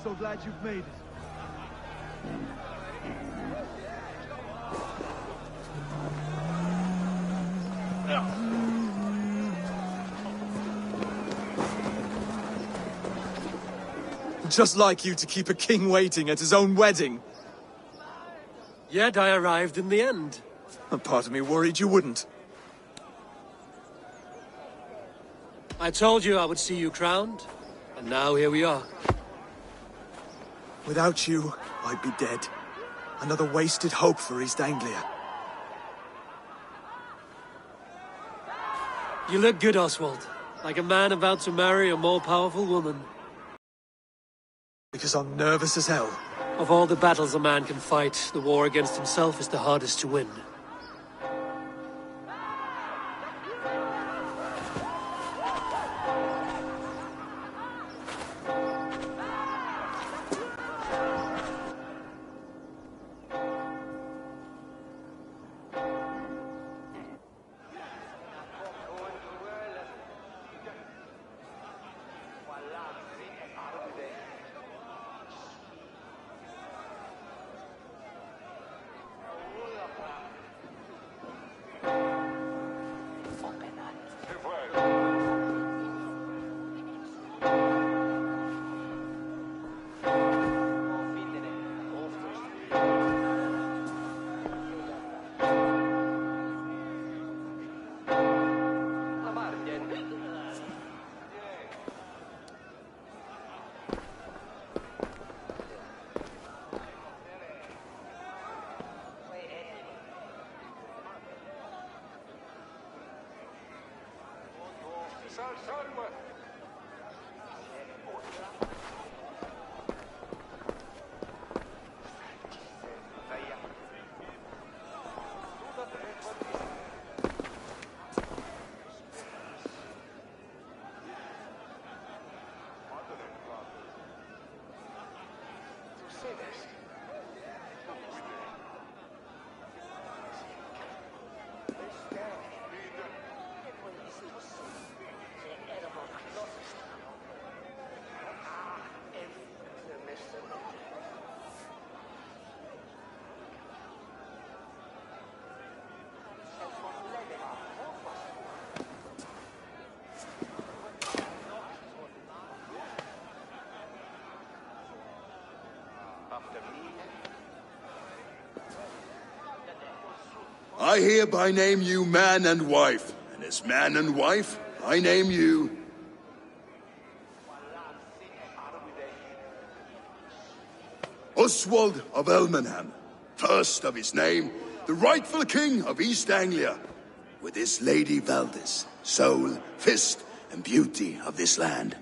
so glad you've made it. Just like you to keep a king waiting at his own wedding. Yet I arrived in the end. A part of me worried you wouldn't. I told you I would see you crowned, and now here we are. Without you, I'd be dead. Another wasted hope for East Anglia. You look good, Oswald. Like a man about to marry a more powerful woman. Because I'm nervous as hell. Of all the battles a man can fight, the war against himself is the hardest to win. I hereby name you man and wife, and as man and wife, I name you... Oswald of Elmenham, first of his name, the rightful king of East Anglia, with this Lady Valdis, soul, fist, and beauty of this land.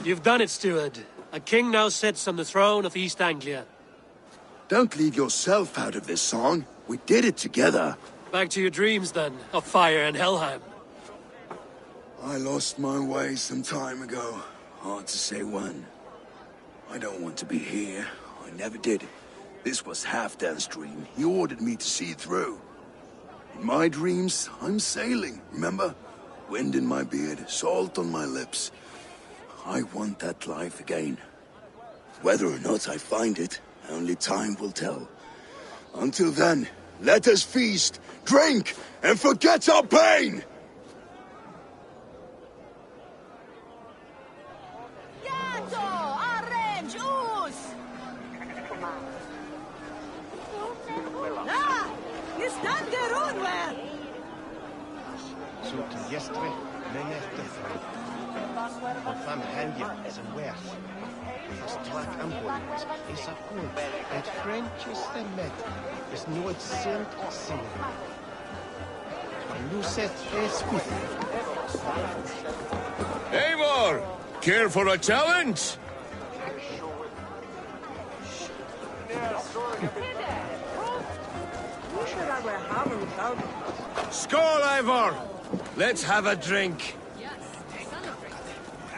You've done it, steward. A king now sits on the throne of East Anglia. Don't leave yourself out of this song. We did it together. Back to your dreams, then, of fire and Helheim. I lost my way some time ago. Hard to say when. I don't want to be here. I never did. This was Halfdan's dream. He ordered me to see it through. In my dreams, I'm sailing, remember? Wind in my beard, salt on my lips. I want that life again. Whether or not I find it, only time will tell. Until then, let us feast, drink, and forget our pain! Yesterday, og fram helgen som west. Fast track ambulance is a good. And French is the met. Is not sent single. Lucet is with Eivor! Care for a challenge? Skål, Ivor! Let's have a drink.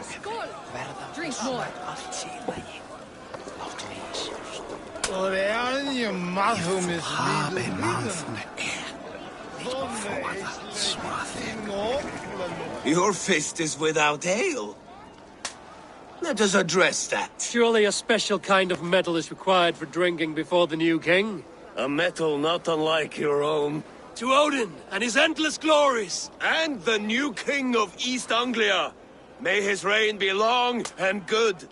Skål! Drink more. Og det er jo meget Your fist is without ale. Let us address that. Surely a special kind of metal is required for drinking before the new king? A metal not unlike your own. To Odin and his endless glories! And the new king of East Anglia. May his reign be long and good.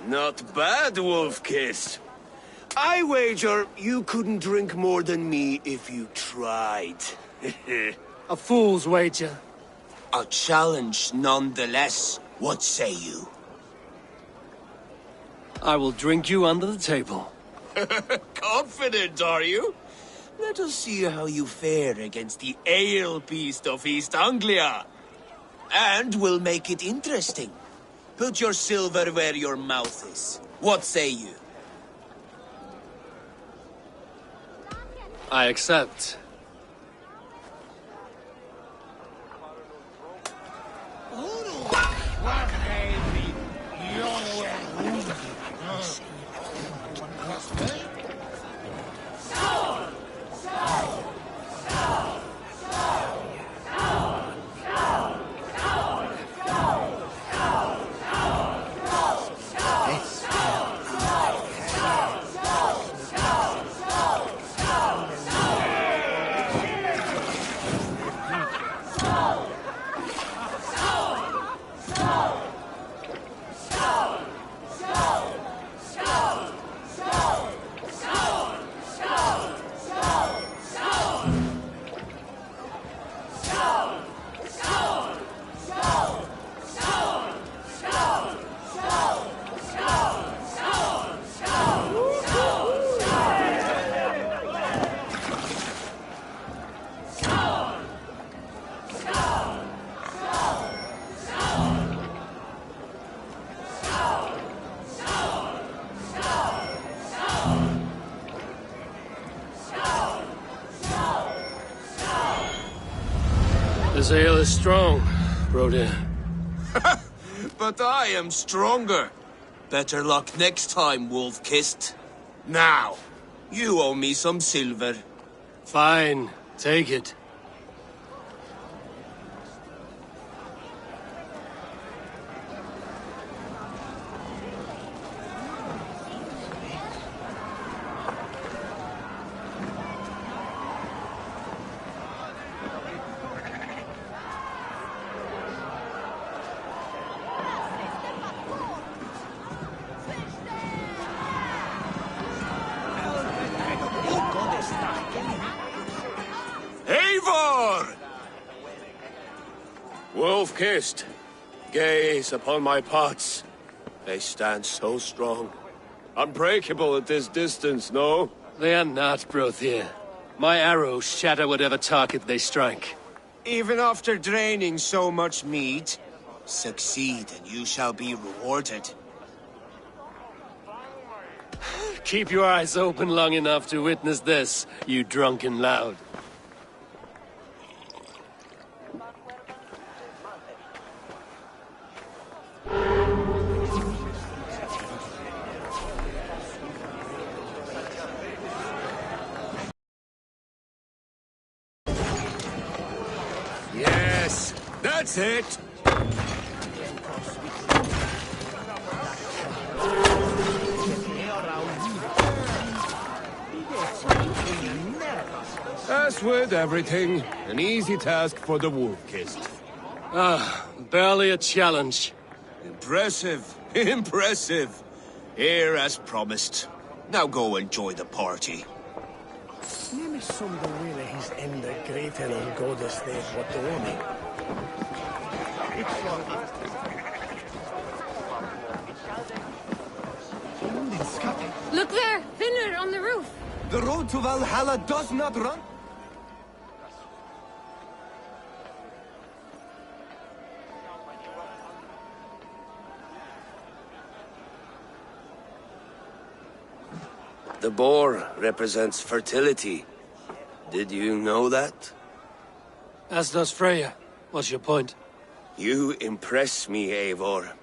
Not bad, Wolf-Kissed. I wager you couldn't drink more than me if you tried. A fool's wager. A challenge nonetheless. What say you? I will drink you under the table. Confident, are you? Let us see how you fare against the ale beast of East Anglia. And we'll make it interesting. Put your silver where your mouth is. What say you? I accept. This ale is strong, Brody. But I am stronger. Better luck next time, Wolf-Kissed. Now, you owe me some silver. Fine, take it. Wolf-Kissed, gaze upon my pots. They stand so strong. Unbreakable at this distance, no? They are not, Brothier. My arrows shatter whatever target they strike. Even after draining so much meat, succeed and you shall be rewarded. Keep your eyes open long enough to witness this, you drunken loud. Yes, that's it. As with everything, an easy task for the Wolf-Kissed. Ah, barely a challenge. Impressive, impressive. Here as promised. Now go enjoy the party. Nemlig som du ville his enda greater on goddess there what the warning. Look there! Thinner on the roof! The road to Valhalla does not run. The boar represents fertility. Did you know that? As does Freya. What's your point? You impress me, Eivor.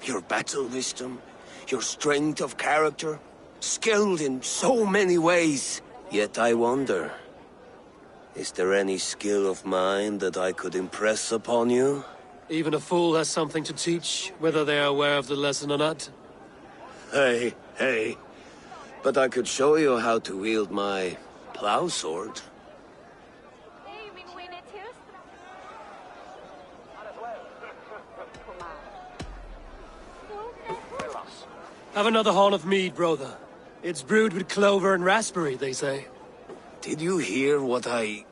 Your battle wisdom, your strength of character, skilled in so many ways. Yet I wonder, is there any skill of mine that I could impress upon you? Even a fool has something to teach, whether they are aware of the lesson or not. Hey. But I could show you how to wield my plow sword. Have another horn of mead, brother. It's brewed with clover and raspberry, they say. Did you hear what I...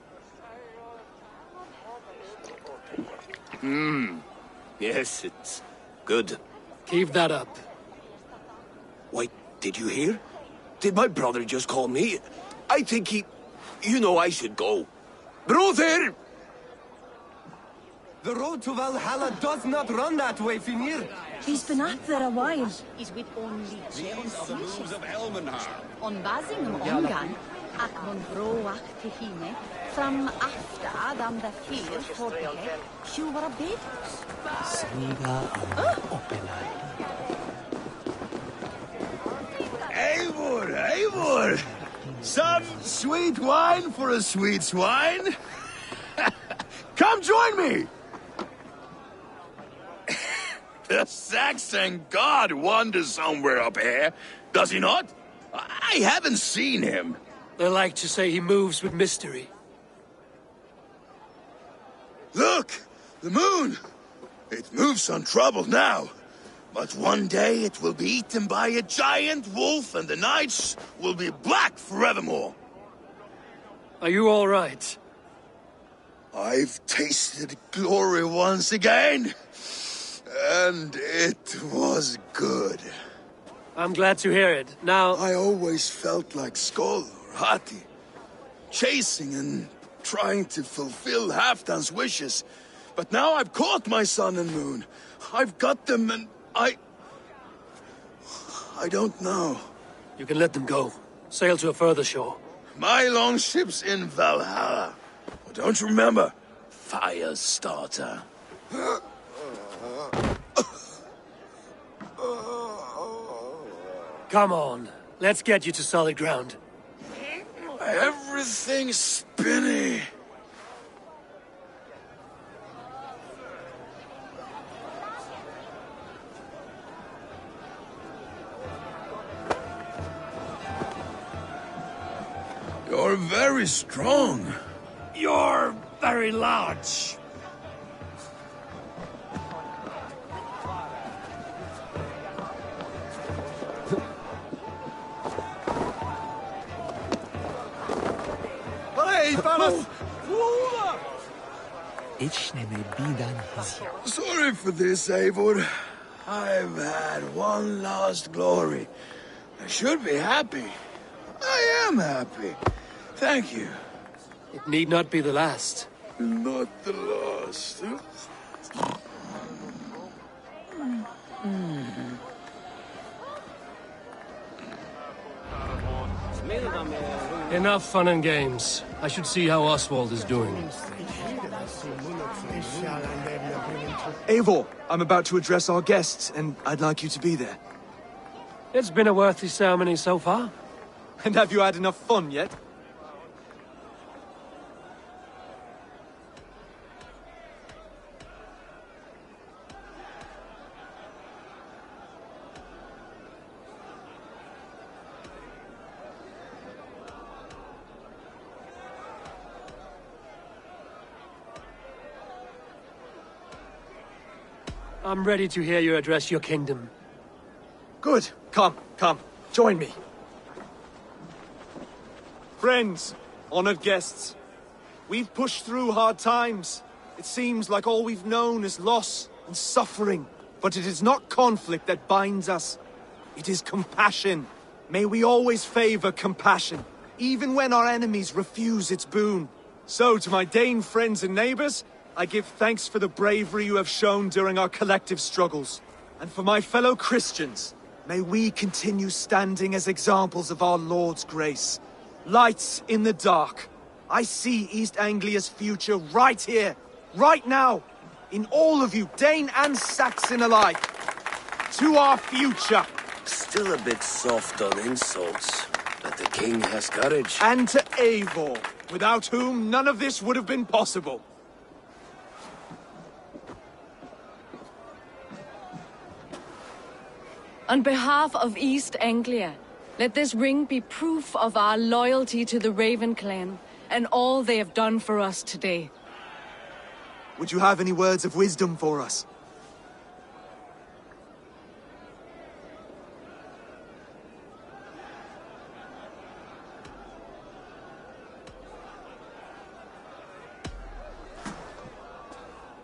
Yes, it's good. Keep that up. Wait, did you hear? Did my brother just call me? I think he... You know I should go. Brother! The road to Valhalla does not run that way, Finir. He's been up there a while. He's with only These are the moves of Elmenhar. on Basingum omgang, ac mon broach te hine, from after dam the fear for the head, you were a bit. Eivor! Some sweet wine for a sweet swine? Come join me! The Saxon god wanders somewhere up here, does he not? I haven't seen him. They like to say he moves with mystery. Look! The moon! It moves untroubled now. But one day it will be eaten by a giant wolf and the nights will be black forevermore. Are you all right? I've tasted glory once again. And it was good. I'm glad to hear it. Now... I always felt like Skoll or Hati. Chasing and trying to fulfill Halfdan's wishes. But now I've caught my sun and moon. I've got them and I don't know. You can let them go. Sail to a further shore. My longship's in Valhalla. Oh, don't you remember? Firestarter. Come on. Let's get you to solid ground. Everything's spinny. You're very strong. You're very large. Hey, fellas! Sorry for this, Eivor. I've had one last glory. I should be happy. I am happy. Thank you. It need not be the last. Not the last. Enough fun and games. I should see how Oswald is doing. Eivor, I'm about to address our guests, and I'd like you to be there. It's been a worthy ceremony so far. And have you had enough fun yet? I'm ready to hear you address your kingdom. Good. Come. Join me. Friends, honored guests, we've pushed through hard times. It seems like all we've known is loss and suffering. But it is not conflict that binds us. It is compassion. May we always favor compassion, even when our enemies refuse its boon. So, to my Dane friends and neighbors, I give thanks for the bravery you have shown during our collective struggles. And for my fellow Christians, May we continue standing as examples of our Lord's grace. Lights in the dark. I see East Anglia's future right here, right now. In all of you, Dane and Saxon alike. To our future. Still a bit soft on insults, but the king has courage. And to Eivor, without whom none of this would have been possible. On behalf of East Anglia, let this ring be proof of our loyalty to the Raven clan and all they have done for us today. Would you have any words of wisdom for us?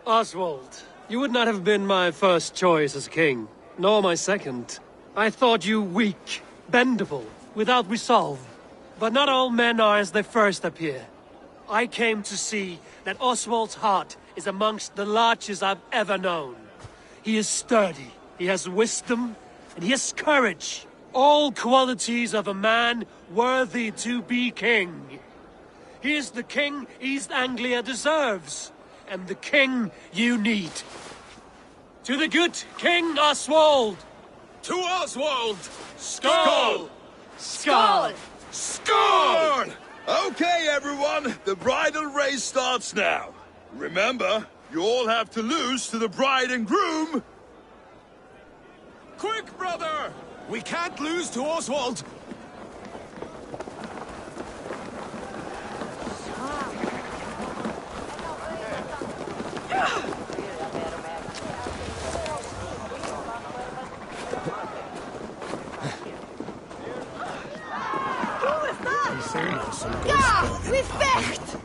Oswald, you would not have been my first choice as king, nor my second. I thought you weak, bendable, without resolve. But not all men are as they first appear. I came to see that Oswald's heart is amongst the largest I've ever known. He is sturdy, he has wisdom, and he has courage. All qualities of a man worthy to be king. He is the king East Anglia deserves, and the king you need. To the good King Oswald! To Oswald! Skull! Skål! Score! Okay, everyone, the bridal race starts now. Remember, you all have to lose to the bride and groom. Quick, brother! We can't lose to Oswald! Ja, we vecht!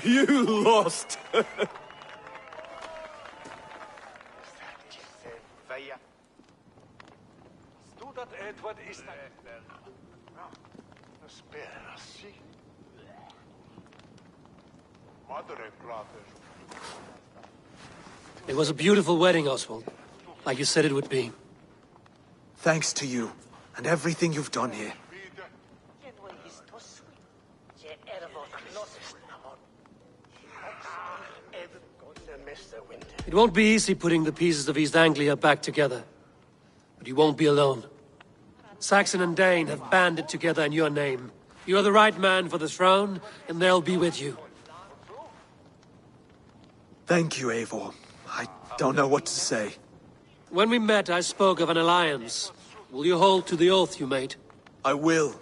You lost! It was a beautiful wedding, Oswald. Like you said it would be. Thanks to you, and everything you've done here. It won't be easy putting the pieces of East Anglia back together. But you won't be alone. Saxon and Dane have banded together in your name. You are the right man for the throne, and they'll be with you. Thank you, Eivor. I don't know what to say. When we met, I spoke of an alliance. Will you hold to the oath you made? I will.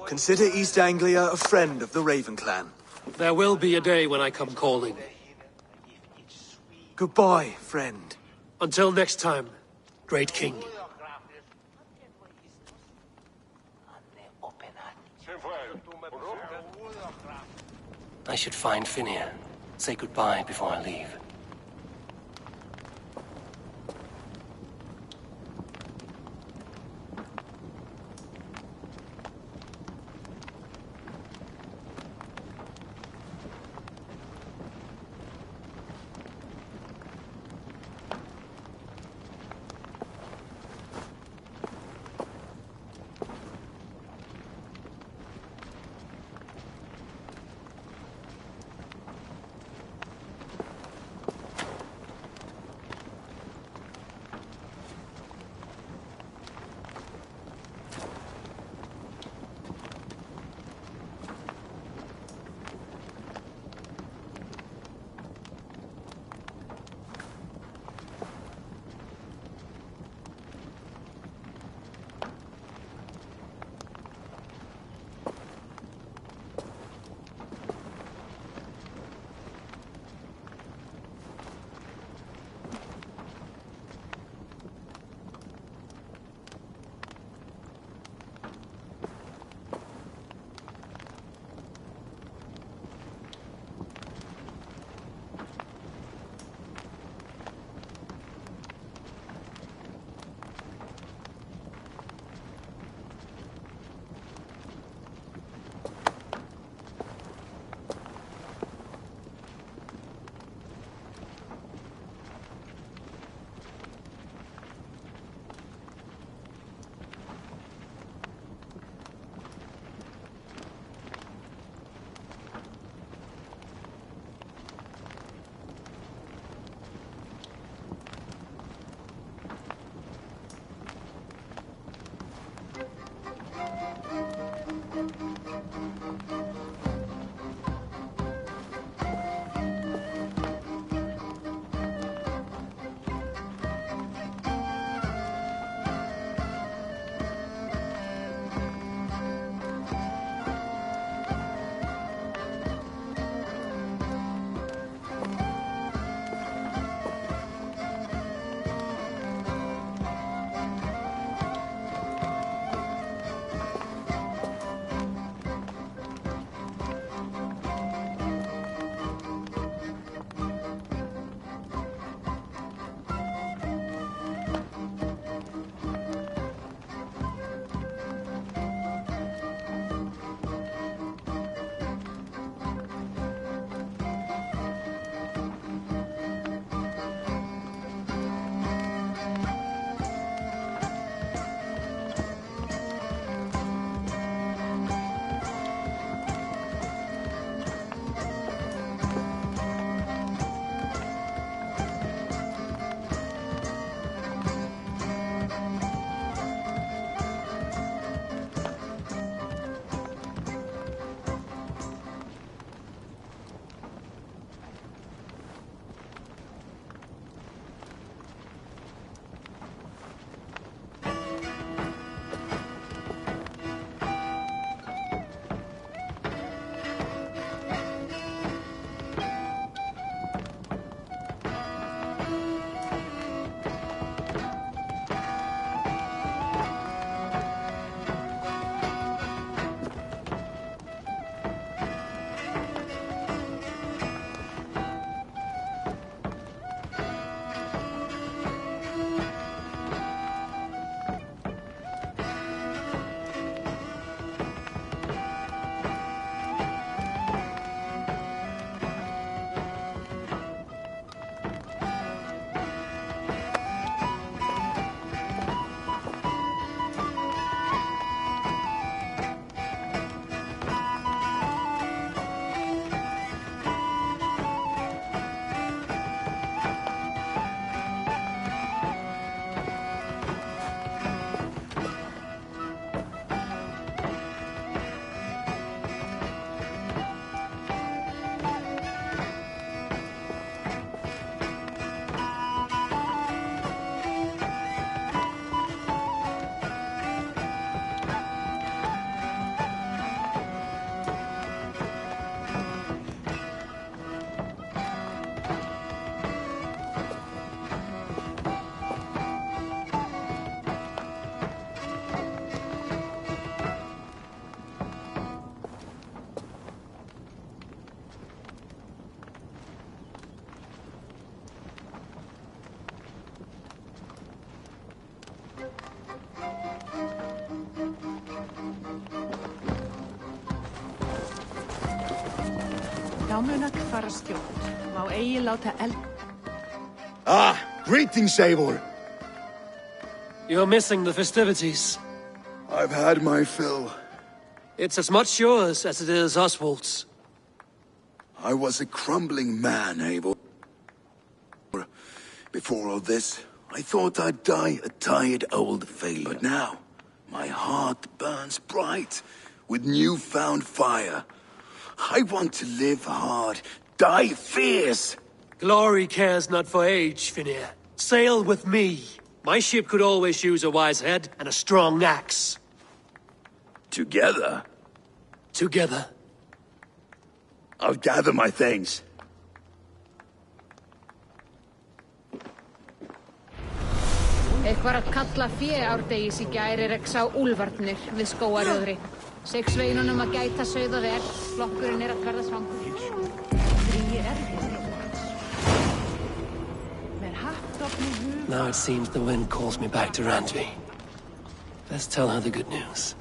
Consider East Anglia a friend of the Raven clan. There will be a day when I come calling. Goodbye, friend. Until next time, great king. I should find Finir. Say goodbye before I leave. Komunak fara stjórn. Má eigi láta eld. Ah, greetings, Eivor. You're missing the festivities. I've had my fill. It's as much yours as it is Oswald's. I was a crumbling man, Eivor. Before all this, I thought I'd die a tired old failure. But now, my heart burns bright with newfound fire. I want to live hard, die fierce. Glory cares not for age, Finir. Sail with me. My ship could always use a wise head and a strong axe. Together? Together. I'll gather my things. Eitthvað að kalla árdegis í gæri reksa á úlfarnir við skógaröðri. Sex sveinunum að gæta sauða vel, flokkurinn að verða svangur. Now it seems the wind calls me back to Randvi. Let's tell her the good news.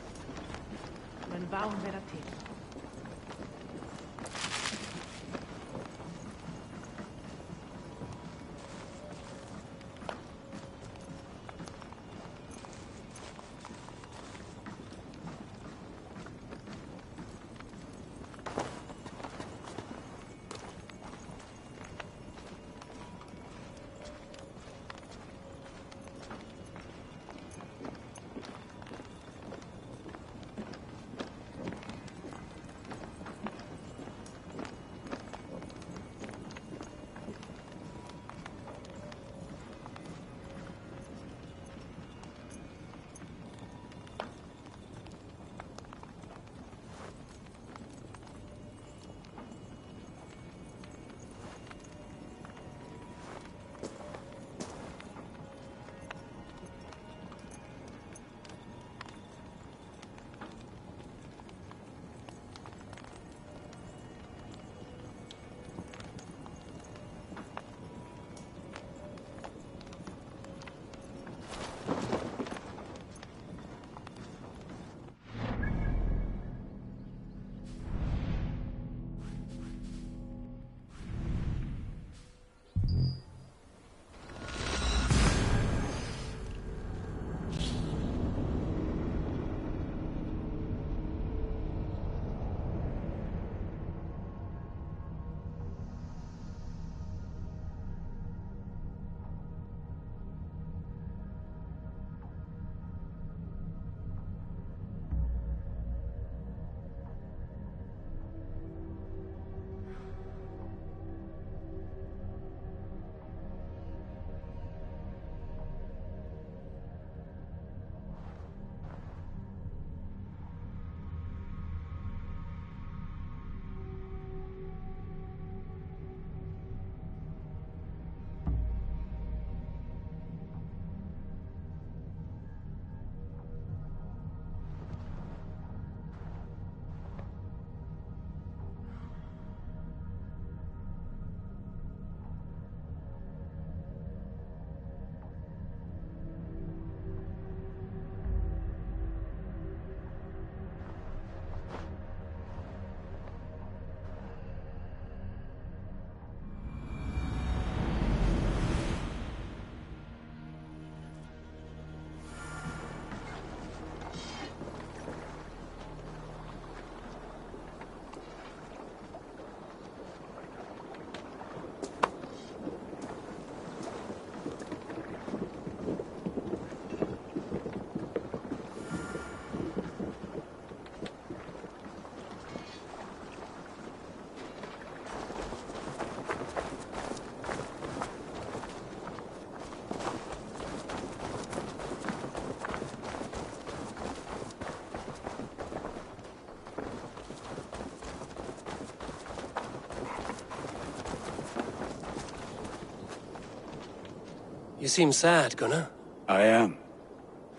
You seem sad, Gunnar. I am.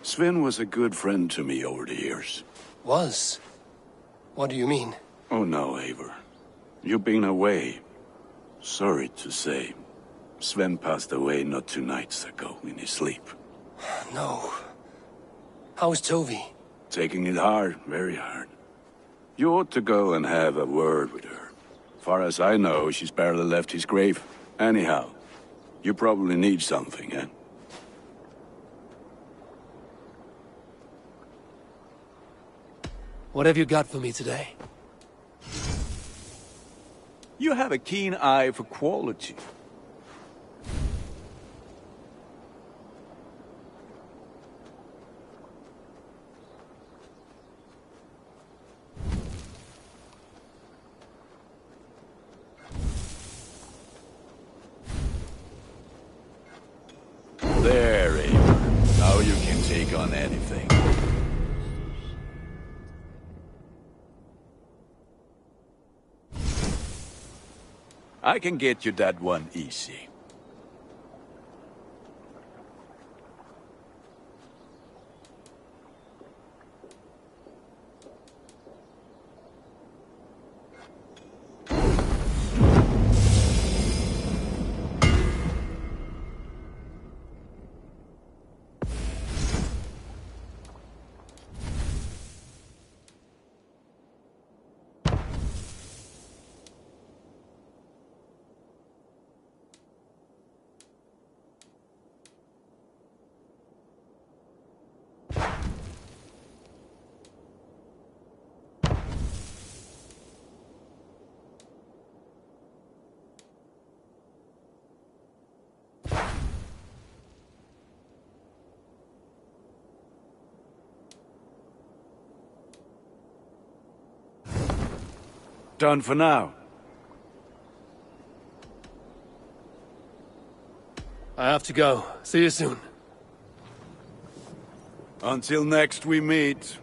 Sven was a good friend to me over the years. Was? What do you mean? Oh no, Eivor. You've been away. Sorry to say. Sven passed away not 2 nights ago in his sleep. No. How's Tovi? Taking it hard, very hard. You ought to go and have a word with her. Far as I know, she's barely left his grave. Anyhow, you probably need something, eh? What have you got for me today? You have a keen eye for quality. There, Eivor. Now you can take on anything. I can get you that one easy. Done for now. I have to go. See you soon. Until next we meet.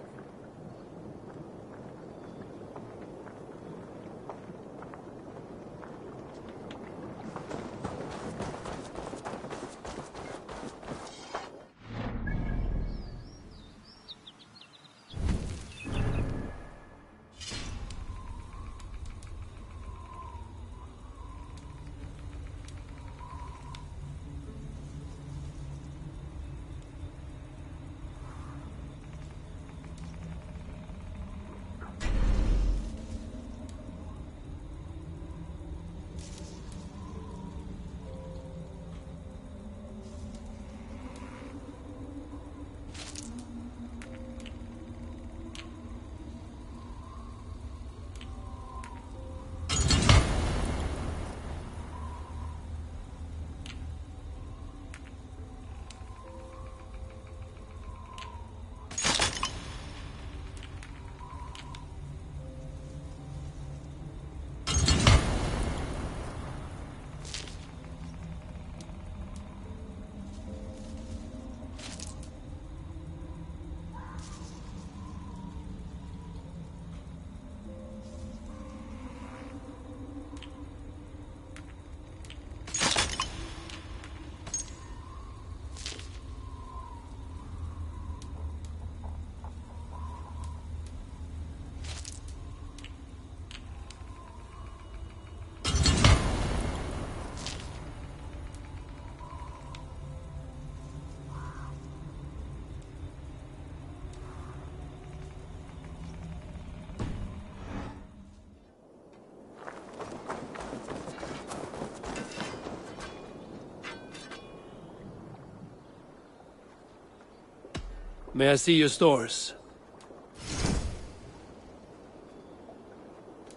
May I see your stores?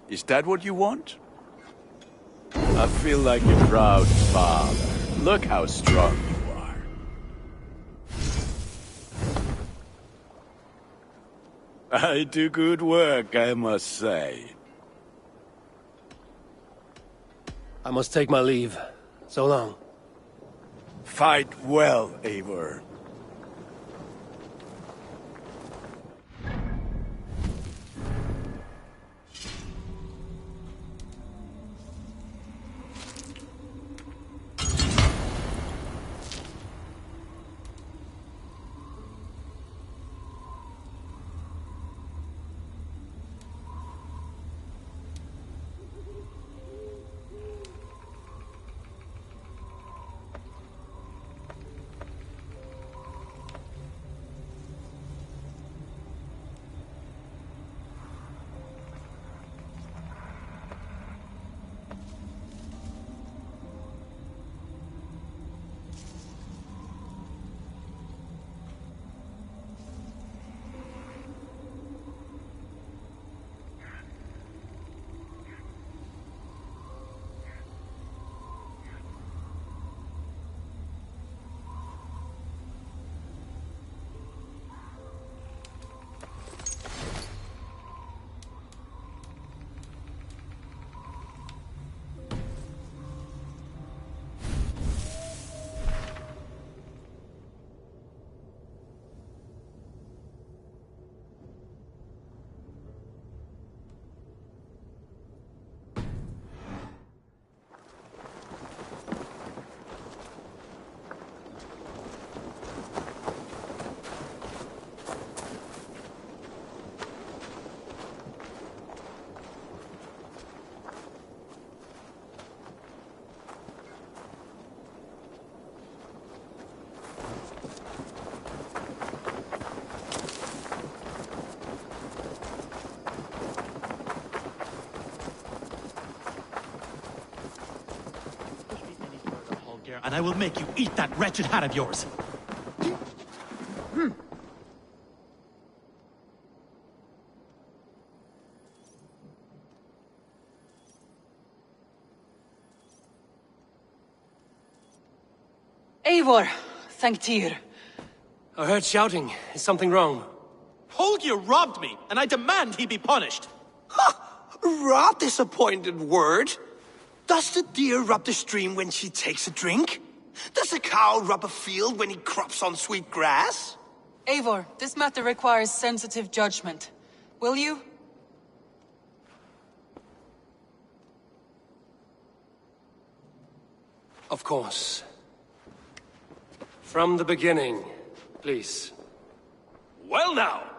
Is that what you want? I feel like a proud father. Look how strong you are. I do good work, I must say. I must take my leave. So long. Fight well, Eivor. and I will make you eat that wretched hat of yours. Eivor, thank Tyr. I heard shouting. Is something wrong? Holger robbed me, and I demand he be punished. Rot disappointed word. Does the deer rub the stream when she takes a drink? Does a cow rub a field when he crops on sweet grass? Eivor, this matter requires sensitive judgment. Will you? Of course. From the beginning, please. Well now!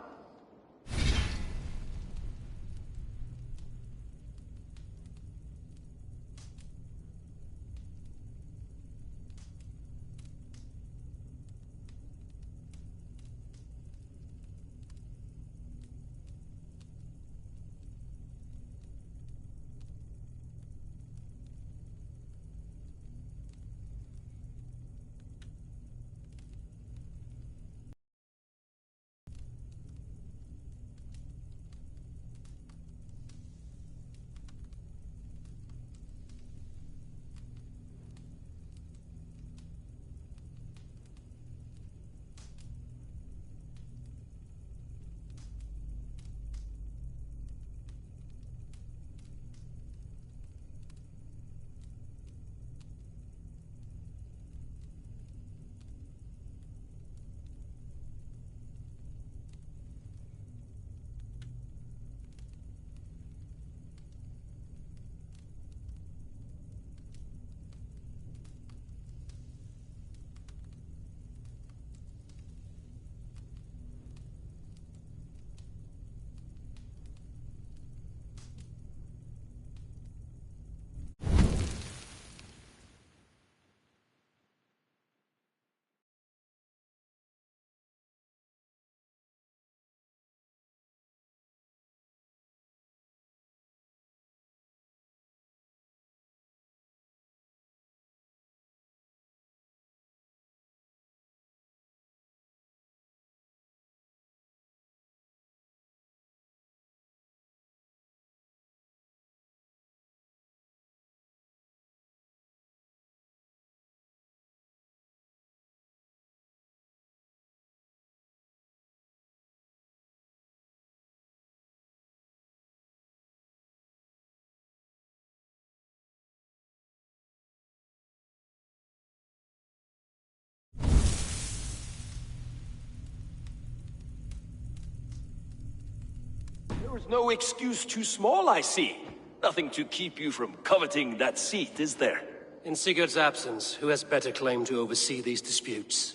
There is no excuse too small, I see. Nothing to keep you from coveting that seat, is there? In Sigurd's absence, who has better claim to oversee these disputes?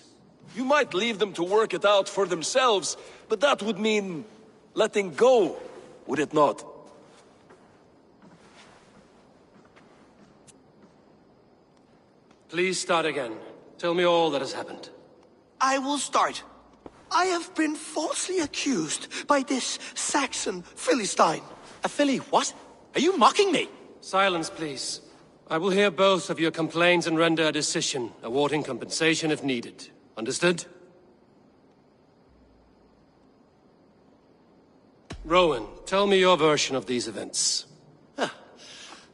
You might leave them to work it out for themselves, but that would mean letting go, would it not? Please start again. Tell me all that has happened. I will start. I have been falsely accused by this Saxon Philistine. A Philly what? Are you mocking me? Silence, please. I will hear both of your complaints and render a decision, awarding compensation if needed. Understood? Rowan, tell me your version of these events.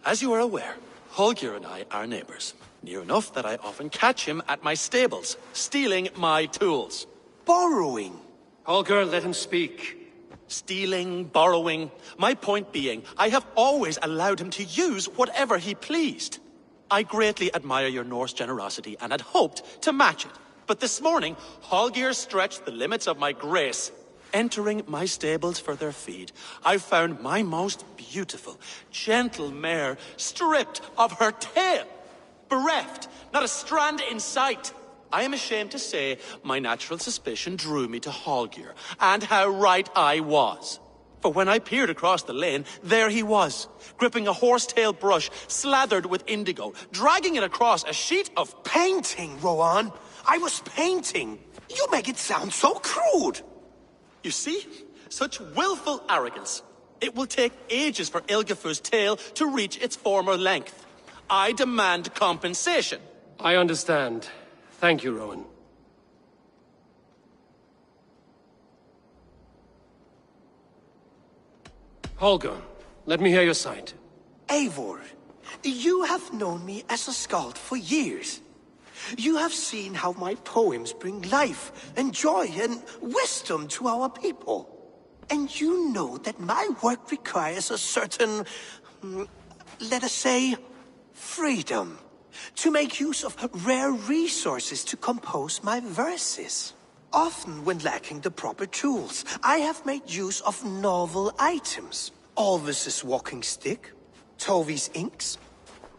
As you are aware, Holger and I are neighbors. Near enough that I often catch him at my stables, stealing my tools. Borrowing. Holger, let him speak. Stealing, borrowing. My point being, I have always allowed him to use whatever he pleased. I greatly admire your Norse generosity and had hoped to match it. But this morning, Holger stretched the limits of my grace. Entering my stables for their feed, I found my most beautiful, gentle mare stripped of her tail. Bereft, not a strand in sight. I am ashamed to say my natural suspicion drew me to Holger, and how right I was. For when I peered across the lane, there he was, gripping a horsetail brush slathered with indigo, dragging it across a sheet of painting, Rowan. I was painting. You make it sound so crude. You see? Such willful arrogance. It will take ages for Ilgifu's tail to reach its former length. I demand compensation. I understand. Thank you, Rowan. Holger, let me hear your side. Eivor, you have known me as a skald for years. You have seen how my poems bring life and joy and wisdom to our people. And you know that my work requires a certain, let us say, freedom. To make use of rare resources to compose my verses. Often when lacking the proper tools, I have made use of novel items. Alvis's walking stick, Tovi's inks.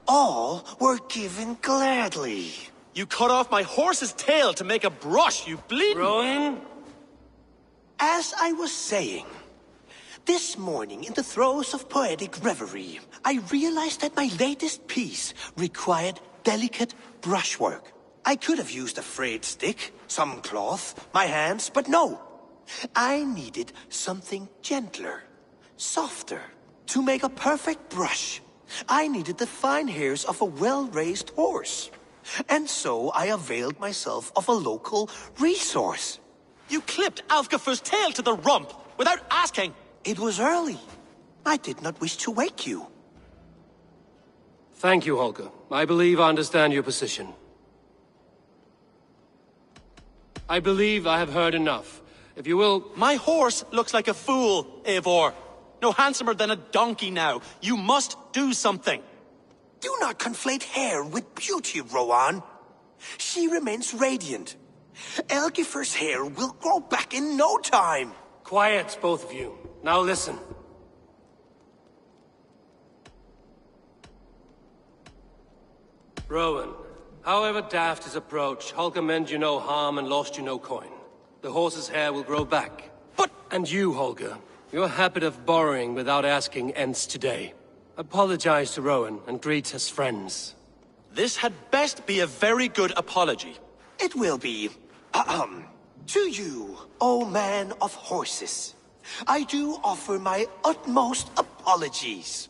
All were given gladly. You cut off my horse's tail to make a brush, you bleeding... Rowan? As I was saying, this morning in the throes of poetic reverie, I realized that my latest piece required delicate brushwork. I could have used a frayed stick, some cloth, my hands, but no. I needed something gentler, softer. To make a perfect brush, I needed the fine hairs of a well-raised horse. And so I availed myself of a local resource. You clipped Alfgafur's tail to the rump, without asking! It was early. I did not wish to wake you. Thank you, Holger. I believe I understand your position. I believe I have heard enough. If you will... My horse looks like a fool, Eivor. No handsomer than a donkey now. You must do something. Do not conflate hair with beauty, Rowan. She remains radiant. Elgifur's hair will grow back in no time. Quiet, both of you. Now listen. Rowan, however daft his approach, Holger meant you no harm and lost you no coin. The horse's hair will grow back. But... And you, Holger, your habit of borrowing without asking ends today. Apologize to Rowan and greet as friends. This had best be a very good apology. It will be. To you, O man of horses, I do offer my utmost apologies.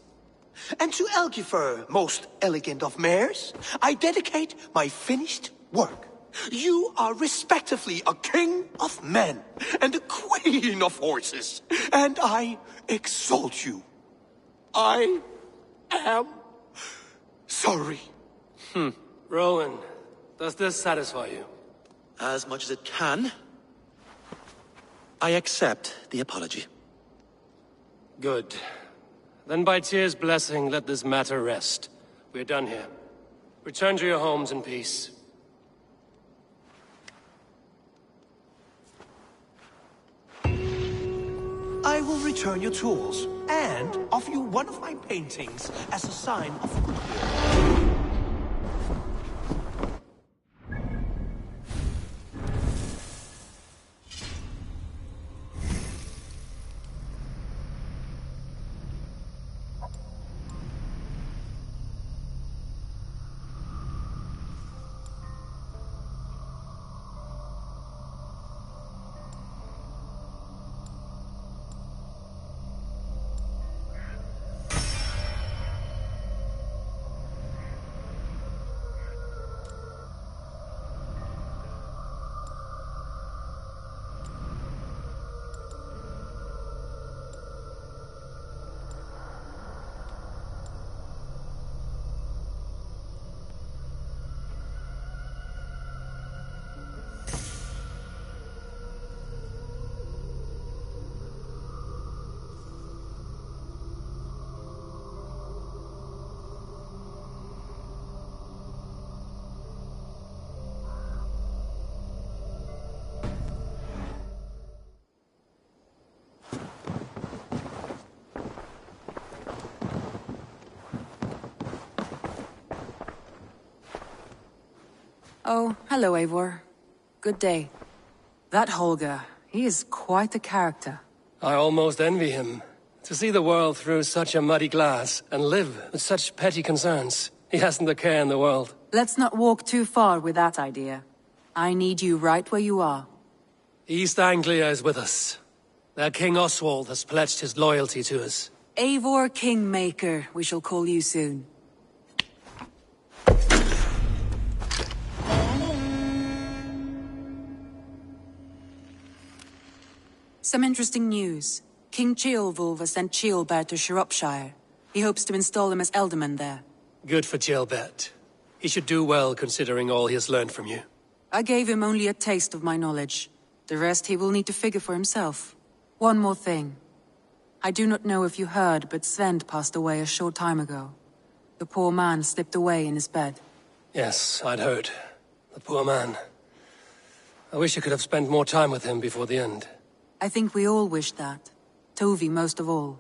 And to Elgifur, most elegant of mares, I dedicate my finished work. You are respectively a king of men and a queen of horses, and I exalt you. I am sorry. Rowan, does this satisfy you? As much as it can. I accept the apology. Good. Then by Tyr's blessing, let this matter rest. We're done here. Return to your homes in peace. I will return your tools, and offer you one of my paintings as a sign of goodwill. Oh, hello, Eivor. Good day. That Holger, he is quite a character. I almost envy him. To see the world through such a muddy glass and live with such petty concerns. He hasn't a care in the world. Let's not walk too far with that idea. I need you right where you are. East Anglia is with us. Their King Oswald has pledged his loyalty to us. Eivor Kingmaker, we shall call you soon. Some interesting news. King Ceolwulf has sent Ceolbert to Shropshire. He hopes to install him as Elderman there. Good for Ceolbert. He should do well considering all he has learned from you. I gave him only a taste of my knowledge. The rest he will need to figure for himself. One more thing. I do not know if you heard, but Sven passed away a short time ago. The poor man slipped away in his bed. Yes, I'd heard. The poor man. I wish I could have spent more time with him before the end. I think we all wish that. Tovi most of all.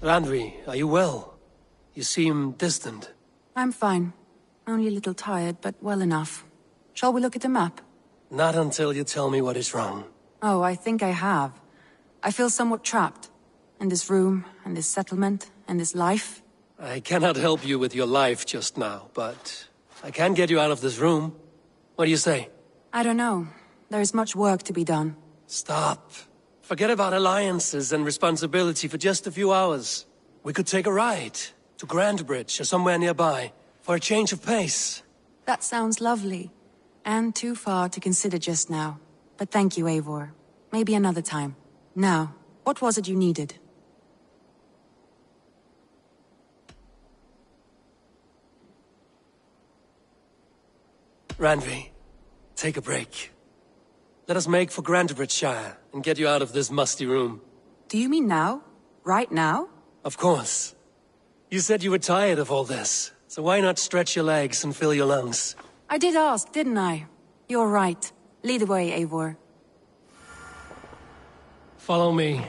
Randvi, are you well? You seem distant. I'm fine. Only a little tired, but well enough. Shall we look at the map? Not until you tell me what is wrong. Oh, I think I have. I feel somewhat trapped. In this room, and this settlement, and this life. I cannot help you with your life just now, but I can get you out of this room. What do you say? I don't know. There is much work to be done. Stop. Forget about alliances and responsibility for just a few hours. We could take a ride to Grandbridge or somewhere nearby for a change of pace. That sounds lovely. And too far to consider just now. But thank you, Eivor. Maybe another time. Now, what was it you needed? Randvi, take a break. Let us make for Grandbridgeshire and get you out of this musty room. Do you mean now? Right now? Of course. You said you were tired of all this, so why not stretch your legs and fill your lungs? I did ask, didn't I? You're right. Lead the way, Eivor. Follow me.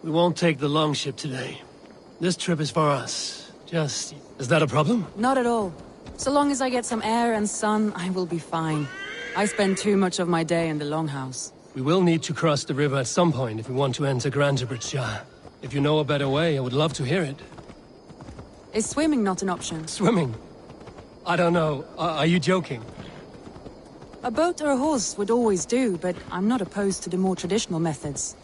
We won't take the longship today. This trip is for us. Just... Is that a problem? Not at all. So long as I get some air and sun, I will be fine. I spend too much of my day in the longhouse. We will need to cross the river at some point if we want to enter Grantebridge. If you know a better way, I would love to hear it. Is swimming not an option? Swimming? I don't know. Are you joking? A boat or a horse would always do, but I'm not opposed to the more traditional methods.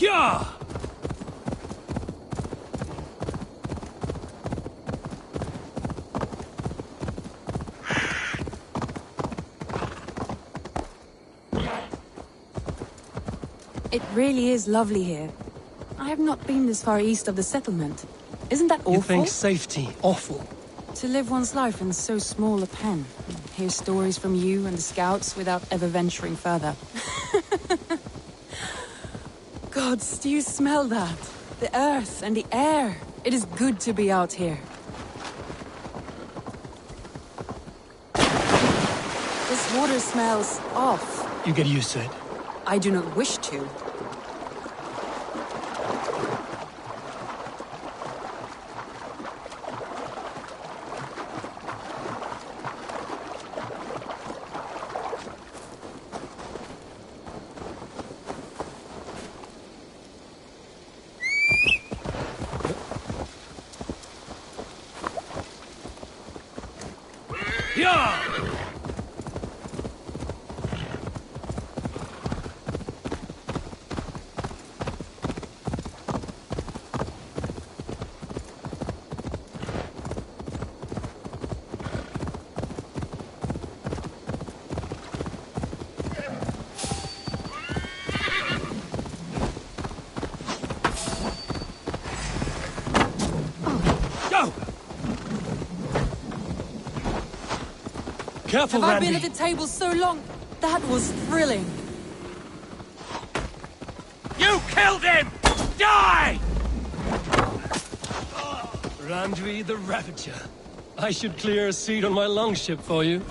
Yeah! It really is lovely here. I have not been this far east of the settlement. Isn't that awful? You think safety awful? To live one's life in so small a pen. Hear stories from you and the scouts without ever venturing further. Gods, do you smell that? The earth and the air. It is good to be out here. This water smells off. You get used to it. I do not wish to. Careful, Have I Randy. been at the table so long? That was thrilling. You killed him! Die! Randvi the Ravager. I should clear a seat on my longship for you.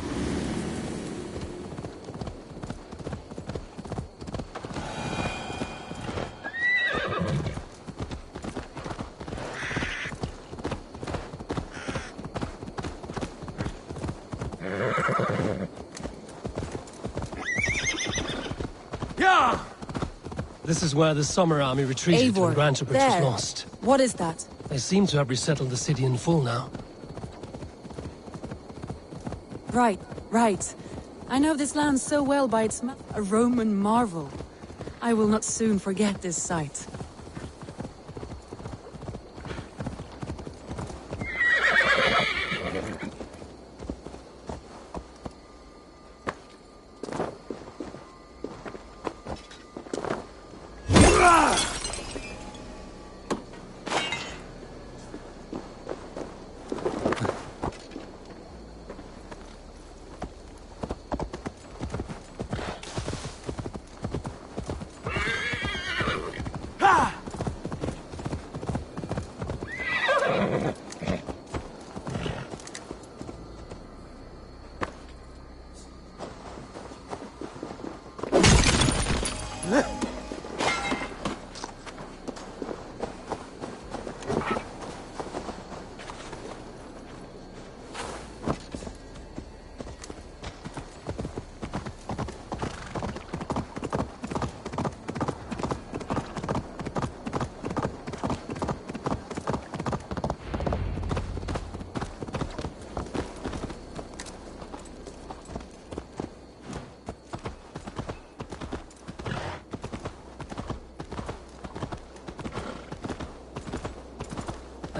This is where the Summer Army retreated when Grantebridge was lost. What is that? They seem to have resettled the city in full now. Right. I know this land so well by its map. A Roman marvel. I will not soon forget this sight.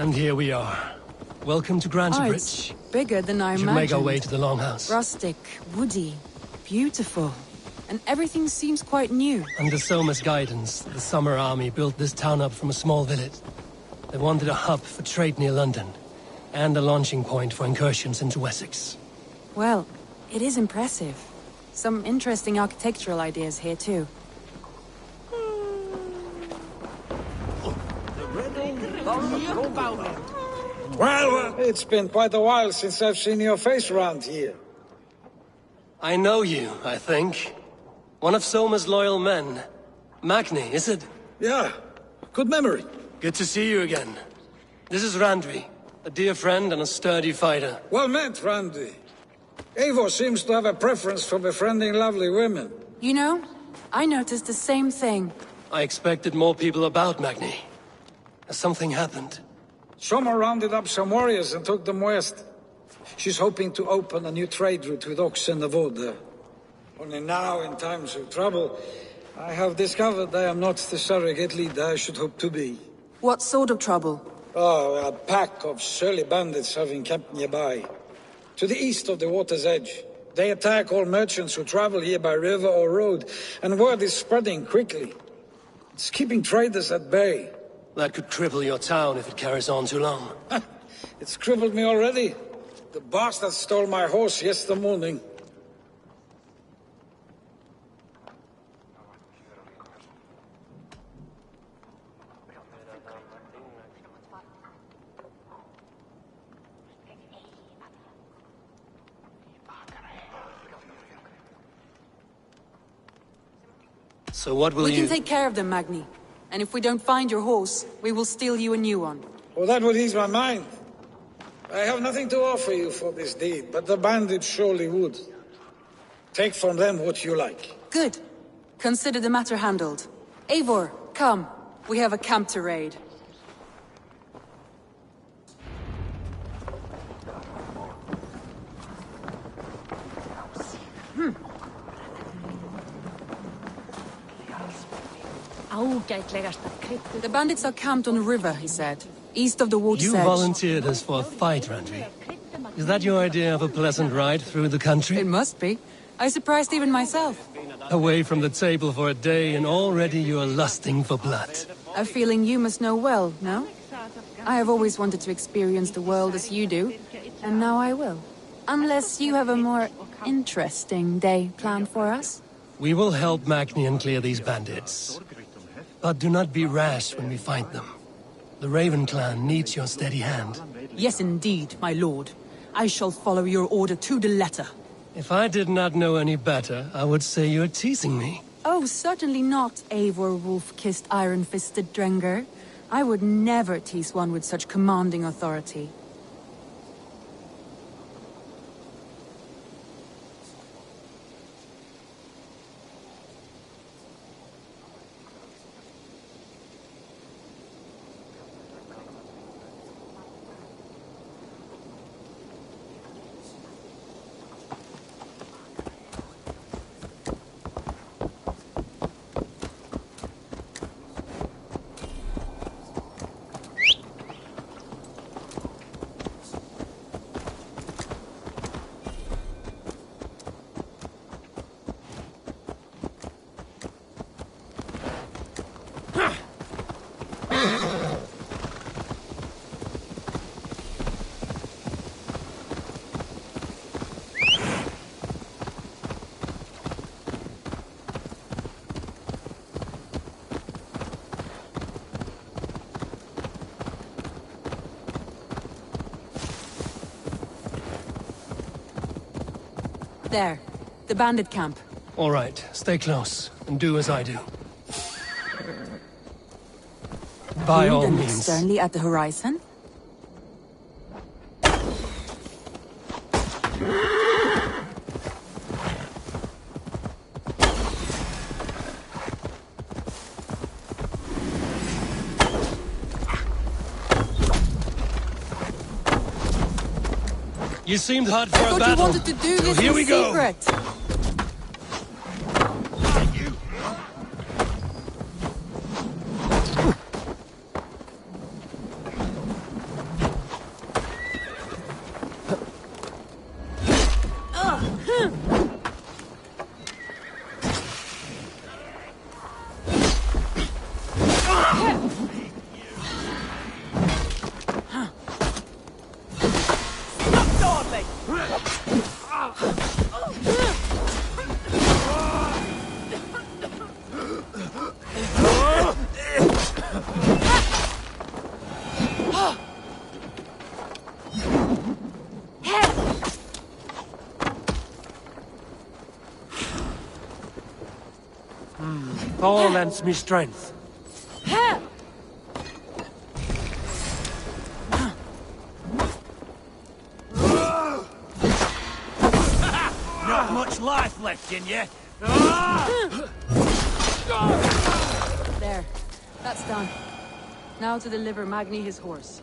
And here we are. Welcome to Grantebridge. It's bigger than I We should imagined. make our way to the Longhouse. Rustic, woody, beautiful. And everything seems quite new. Under Soma's guidance, the Summer Army built this town up from a small village. They wanted a hub for trade near London, and a launching point for incursions into Wessex. Well, it is impressive. Some interesting architectural ideas here too. Well, it's been quite a while since I've seen your face around here. I know you, I think. One of Soma's loyal men. Magni, is it? Yeah, good memory. Good to see you again. This is Randvi, a dear friend and a sturdy fighter. Well met, Randvi. Eivor seems to have a preference for befriending lovely women. You know, I noticed the same thing. I expected more people about Magni. Has something happened? Soma rounded up some warriors and took them west. She's hoping to open a new trade route with Oxen of Order. Only now, in times of trouble, I have discovered I am not the surrogate leader I should hope to be. What sort of trouble? Oh, a pack of surly bandits have encamped nearby. To the east of the water's edge. They attack all merchants who travel here by river or road, and word is spreading quickly. It's keeping traders at bay. That could cripple your town if it carries on too long. It's crippled me already. The bastard stole my horse yesterday morning. So what will We you... can take care of them, Magni. And if we don't find your horse, we will steal you a new one. Well, that would ease my mind. I have nothing to offer you for this deed, but the bandits surely would. Take from them what you like. Good. Consider the matter handled. Eivor, come. We have a camp to raid. The bandits are camped on a river, he said. East of the water's You edge. volunteered us for a fight, Randvi. Is that your idea of a pleasant ride through the country? It must be. I surprised even myself. Away from the table for a day and already you are lusting for blood. A feeling you must know well, no? I have always wanted to experience the world as you do, and now I will. Unless you have a more interesting day planned for us? We will help Magnian clear these bandits. But do not be rash when we find them. The Raven clan needs your steady hand. Yes, indeed, my lord. I shall follow your order to the letter. If I did not know any better, I would say you're teasing me. Oh, certainly not, Eivor wolf-kissed iron-fisted Drenger. I would never tease one with such commanding authority. There. The bandit camp. All right, stay close, and do as I do. By all And means. sternly at the horizon? You seemed hot for a I thought battle. you wanted to do this So here in we go. secret. Thor lends me strength. Not much life left in you. There. That's done. Now to deliver Magni his horse.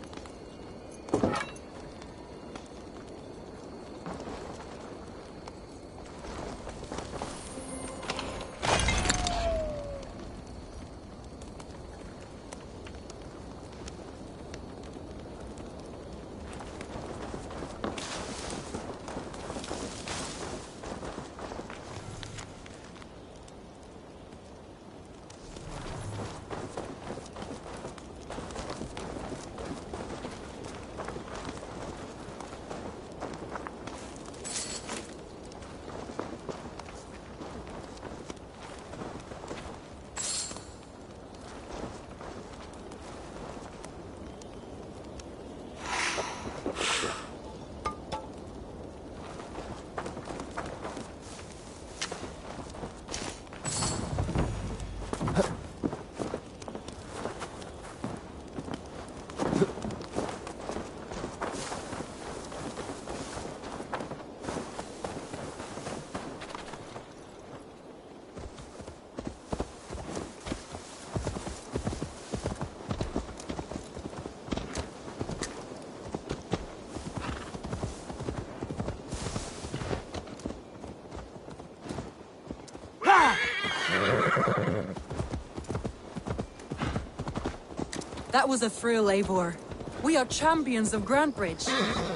That was a thrill, Eivor. We are champions of Grantbridge.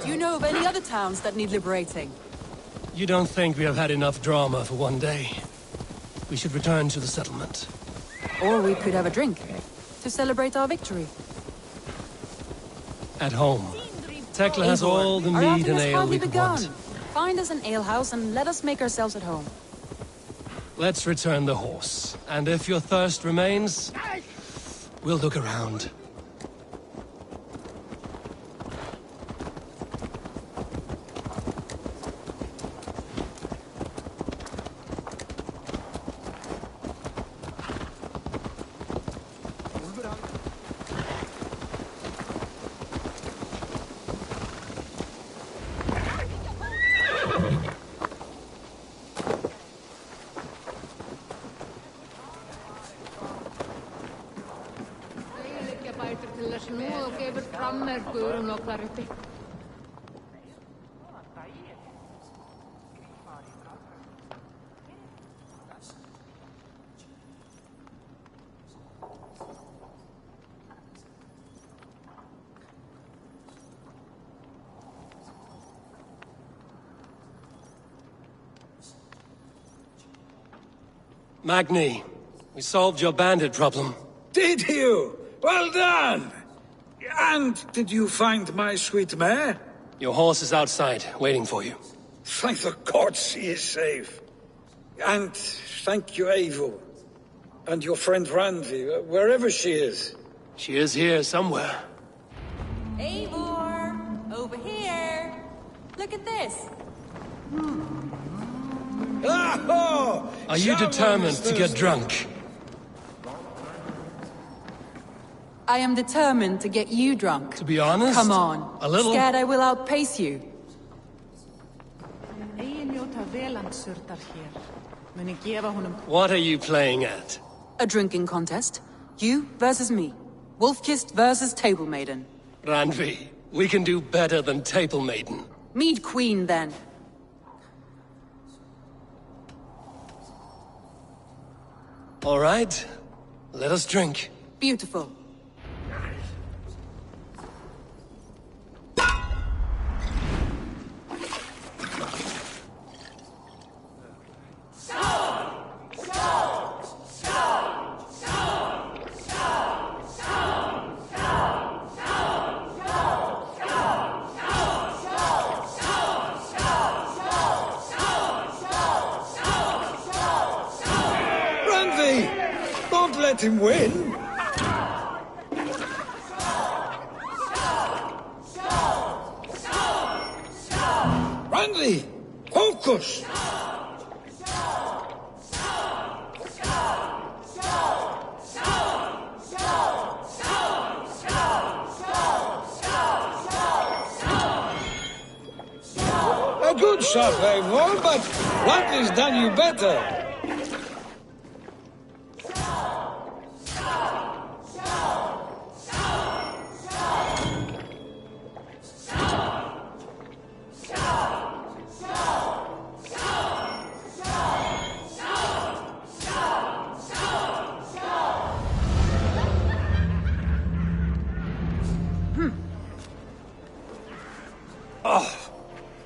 Do you know of any other towns that need liberating? You don't think we have had enough drama for one day? We should return to the settlement. Or we could have a drink, to celebrate our victory. At home. Tekla has all the our mead and outing has ale hardly we could begun. want. Find us an alehouse and let us make ourselves at home. Let's return the horse. And if your thirst remains, we'll look around. Magni, we solved your bandit problem. Did you? Well done! And did you find my sweet mare? Your horse is outside, waiting for you. Thank the gods she is safe. And thank you, Eivor. And your friend Randvi, wherever she is. She is here somewhere. Eivor! Over here! Look at this! Are you determined to get drunk? I am determined to get you drunk. To be honest? Come on. A little? Scared I will outpace you. What are you playing at? A drinking contest. You versus me. Wolf-kissed versus Table Maiden. Randvi, we can do better than Table Maiden. Mead Queen, then. All right. Let us drink. Beautiful. Don't let him win! Randvi! Focus! shop, Eivor, but Randvi's done you better.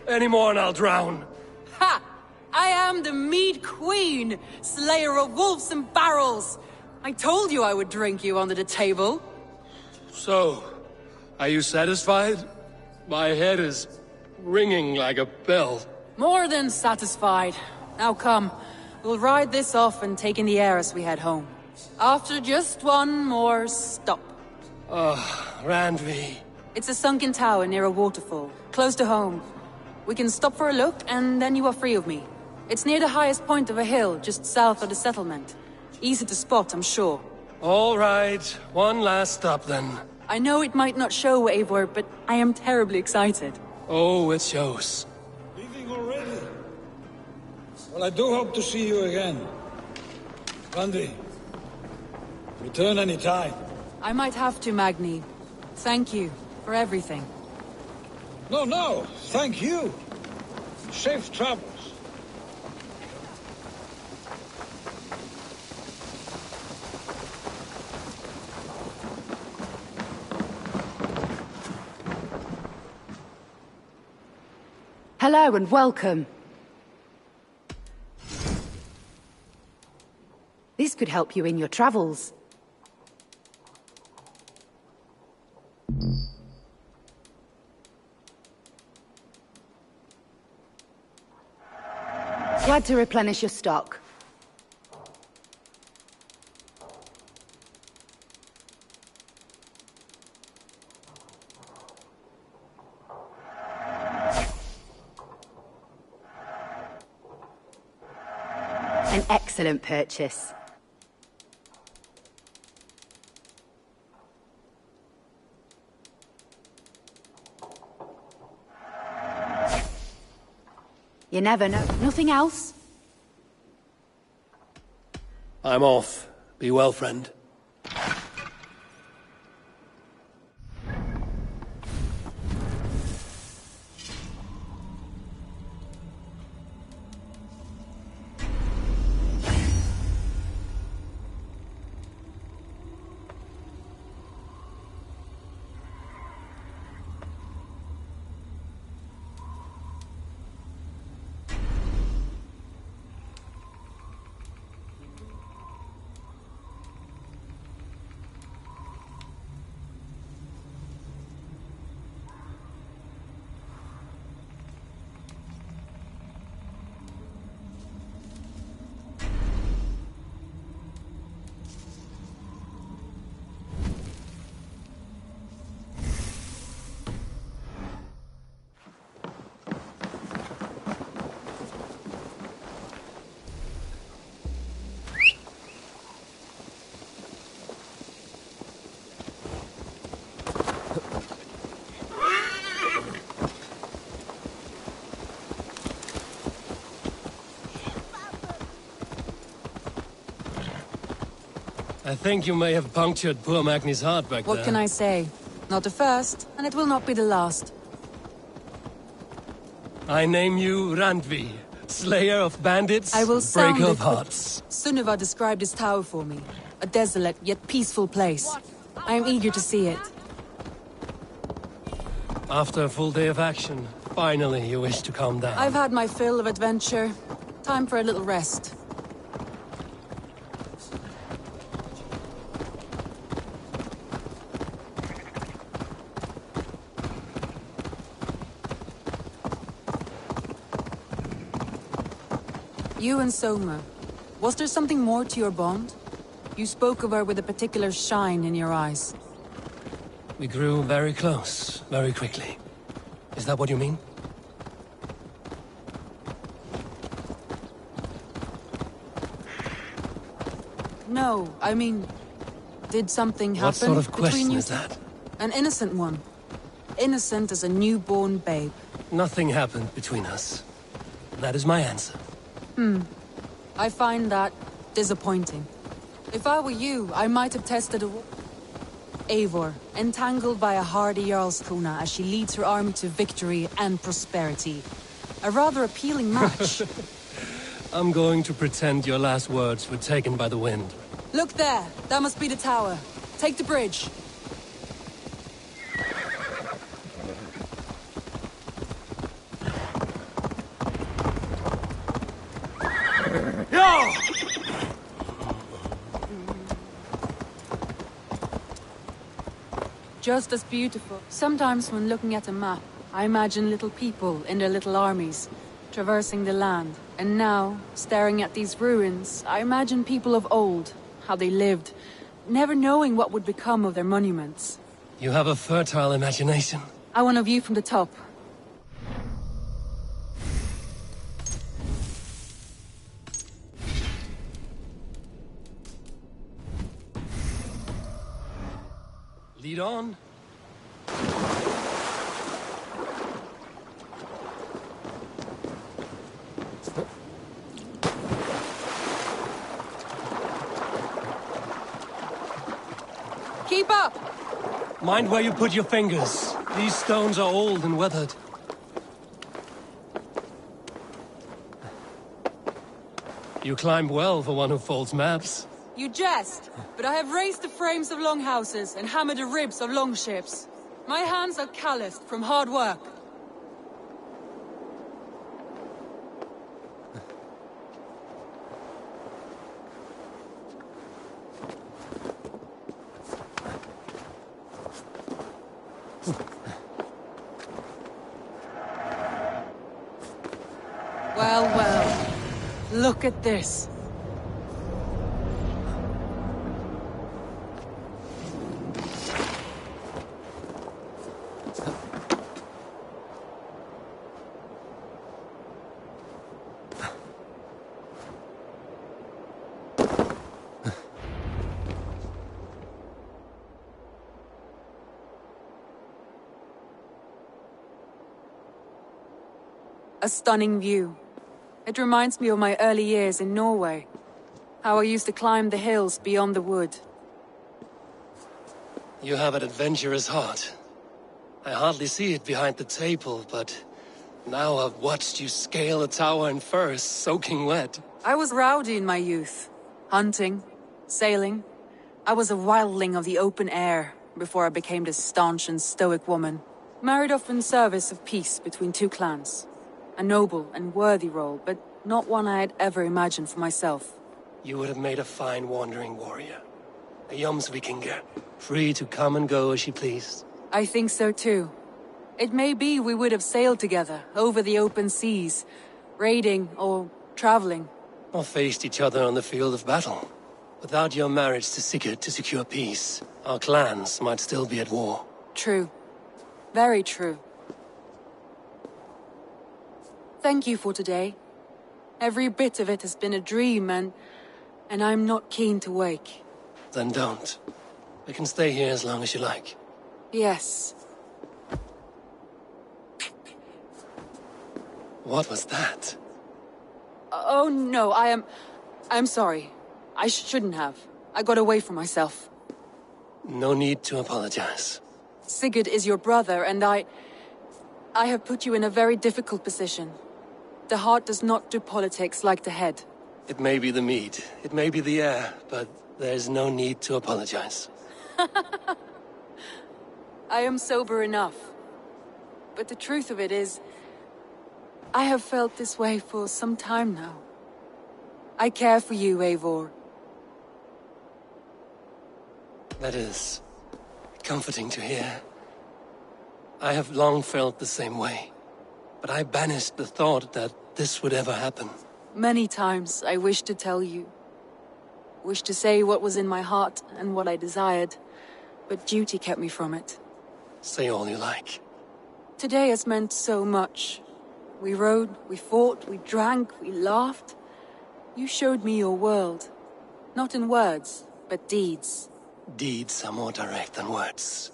Any more and I'll drown. Ha! I am the Mead Queen, slayer of wolves and barrels. I told you I would drink you under the table. So, are you satisfied? My head is ringing like a bell. More than satisfied. Now come, we'll ride this off and take in the air as we head home. After just one more stop. Randvi. It's a sunken tower near a waterfall, close to home. We can stop for a look, and then you are free of me. It's near the highest point of a hill, just south of the settlement. Easy to spot, I'm sure. All right, one last stop then. I know it might not show, Eivor, but I am terribly excited. Oh, it shows. Leaving already? Well, I do hope to see you again. Randvi, return any time. I might have to, Magni. Thank you for everything. No, thank you. Safe travels. Hello and welcome. This could help you in your travels. Glad to replenish your stock. An excellent purchase. You never know. Nothing else? I'm off. Be well, friend. I think you may have punctured poor Magni's heart back there. What can I say? Not the first, and it will not be the last. I name you Randvi, slayer of bandits, I will sound breaker it, of hearts. Sunniva described this tower for me. A desolate, yet peaceful place. I am eager to see it. After a full day of action, finally you wish to calm down. I've had my fill of adventure. Time for a little rest. You and Soma. Was there something more to your bond? You spoke of her with a particular shine in your eyes. We grew very close, very quickly. Is that what you mean? No, I mean... Did something happen What sort of question you? is that? An innocent one. Innocent as a newborn babe. Nothing happened between us. That is my answer. I find that disappointing. If I were you, I might have tested a... Eivor, entangled by a hardy Jarlskona as she leads her army to victory and prosperity. A rather appealing match. I'm going to pretend your last words were taken by the wind. Look there! That must be the tower. Take the bridge. Just as beautiful. Sometimes when looking at a map, I imagine little people in their little armies, traversing the land. And now, staring at these ruins, I imagine people of old, how they lived, never knowing what would become of their monuments. You have a fertile imagination. I want a view from the top. Lead on. Keep up! Mind where you put your fingers. These stones are old and weathered. You climb well for one who folds maps. You jest, but I have raised the frames of longhouses and hammered the ribs of longships. My hands are calloused from hard work. Well, well. Look at this. A stunning view. It reminds me of my early years in Norway. How I used to climb the hills beyond the wood. You have an adventurous heart. I hardly see it behind the table, but now I've watched you scale a tower in furs, soaking wet. I was rowdy in my youth. Hunting, sailing. I was a wildling of the open air before I became this staunch and stoic woman. Married off in service of peace between two clans. A noble and worthy role, but not one I had ever imagined for myself. You would have made a fine wandering warrior. A Jomsvikinger, free to come and go as she pleased. I think so too. It may be we would have sailed together, over the open seas, raiding or traveling. Or faced each other on the field of battle. Without your marriage to Sigurd to secure peace, our clans might still be at war. True. Very true. Thank you for today. Every bit of it has been a dream, and I'm not keen to wake. Then don't. We can stay here as long as you like. Yes. What was that? Oh no, I'm sorry. I shouldn't have. I got away from myself. No need to apologize. Sigurd is your brother, and I have put you in a very difficult position. The heart does not do politics like the head. It may be the meat, it may be the air, but there's no need to apologize. I am sober enough. But the truth of it is, I have felt this way for some time now. I care for you, Eivor. That is comforting to hear. I have long felt the same way. But I banished the thought that this would ever happen. Many times I wished to tell you. Wished to say what was in my heart and what I desired. But duty kept me from it. Say all you like. Today has meant so much. We rode, we fought, we drank, we laughed. You showed me your world. Not in words, but deeds. Deeds are more direct than words.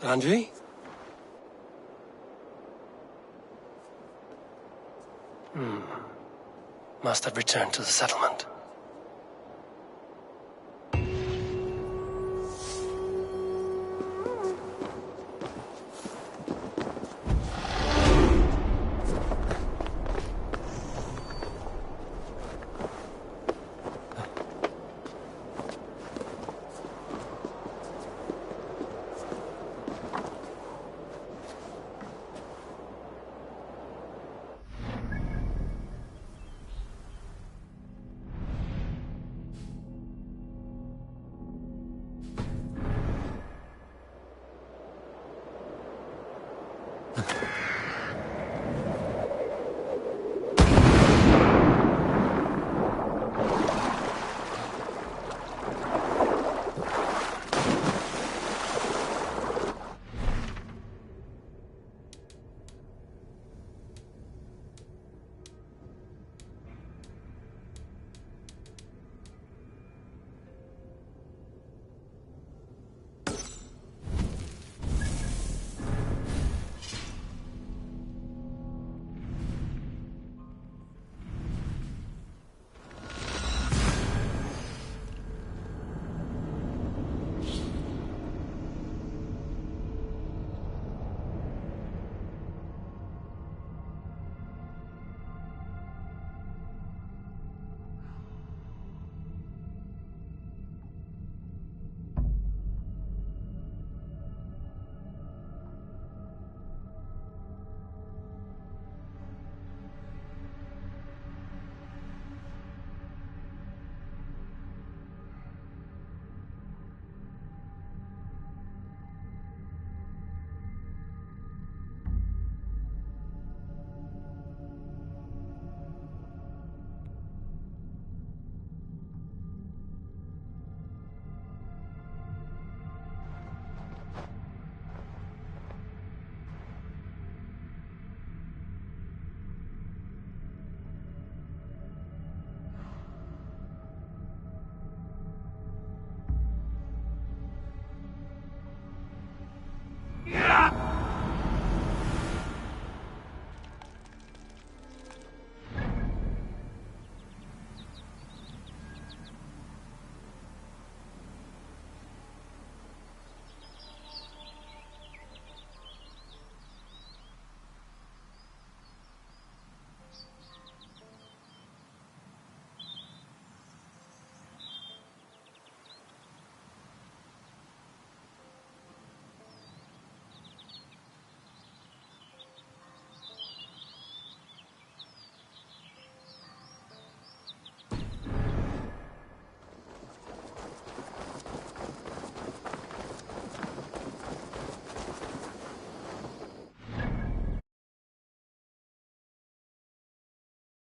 Anji? Must have returned to the settlement.